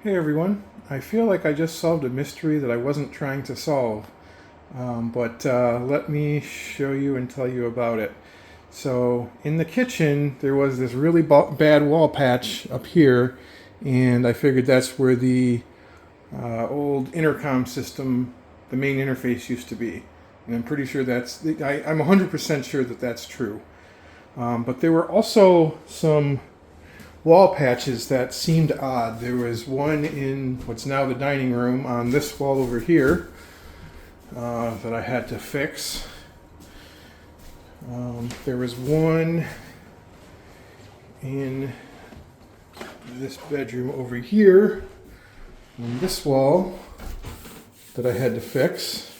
Hey everyone, I feel like I just solved a mystery that I wasn't trying to solve, but let me show you and tell you about it. So in the kitchen there was this really bad wall patch up here, and I figured that's where the old intercom system, the main interface, used to be. And I'm pretty sure I'm 100% sure that that's true. But there were also some wall patches that seemed odd. There was one in what's now the dining room on this wall over here that I had to fix. There was one in this bedroom over here on this wall that I had to fix.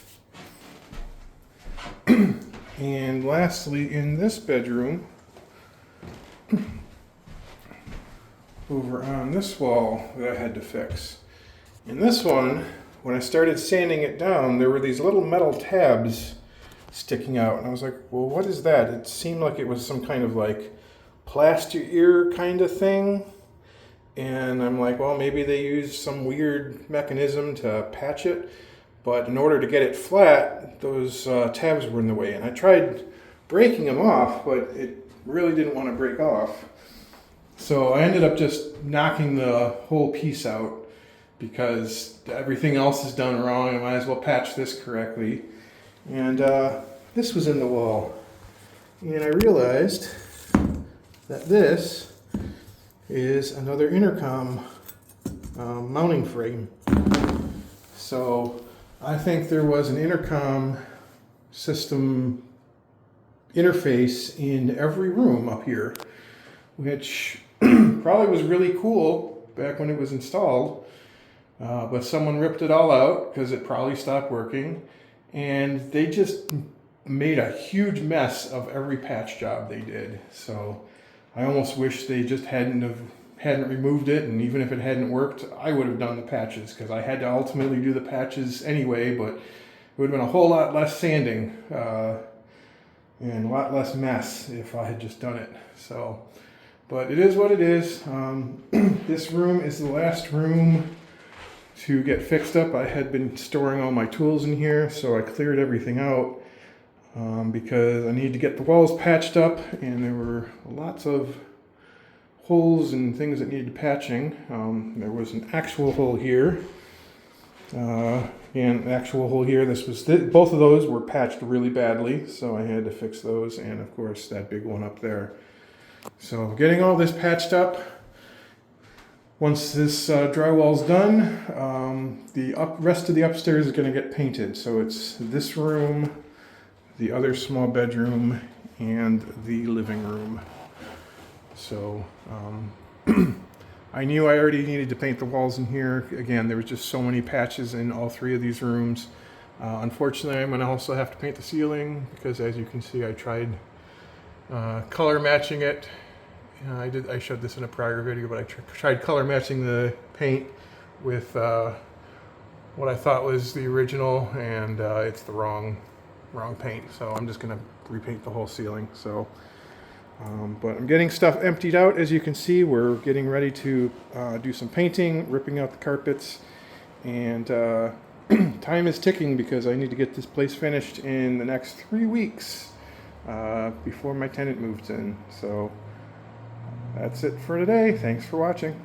And lastly, in this bedroom, over on this wall that I had to fix. In this one, when I started sanding it down, there were these little metal tabs sticking out, and I was like, well, what is that? It seemed like it was some kind of like plaster ear kind of thing, and I'm like, well, maybe they used some weird mechanism to patch it, but in order to get it flat, those tabs were in the way, and I tried breaking them off, but it really didn't want to break off. So I ended up just knocking the whole piece out because everything else is done wrong. I might as well patch this correctly. And this was in the wall. And I realized that this is another intercom mounting frame. So I think there was an intercom system interface in every room up here, which probably was really cool back when it was installed, but someone ripped it all out because it probably stopped working, and they just made a huge mess of every patch job they did. So I almost wish they just hadn't removed it, and even if it hadn't worked, I would have done the patches because I had to ultimately do the patches anyway, but it would have been a whole lot less sanding and a lot less mess if I had just done it. So, but it is what it is. This room is the last room to get fixed up. I had been storing all my tools in here, so I cleared everything out because I needed to get the walls patched up, and there were lots of holes and things that needed patching. There was an actual hole here, and an actual hole here. Both of those were patched really badly, so I had to fix those, and of course that big one up there. So getting all this patched up. Once this drywall's done, the rest of the upstairs is going to get painted. So it's this room, the other small bedroom, and the living room. So I knew I already needed to paint the walls in here. Again, there was just so many patches in all three of these rooms. Unfortunately, I'm going to also have to paint the ceiling because, as you can see, I tried color matching it. I showed this in a prior video, but I tried color matching the paint with what I thought was the original, and it's the wrong paint. So I'm just going to repaint the whole ceiling. So, but I'm getting stuff emptied out. As you can see, we're getting ready to do some painting, ripping out the carpets, and time is ticking because I need to get this place finished in the next 3 weeks before my tenant moves in. So that's it for today. Thanks for watching.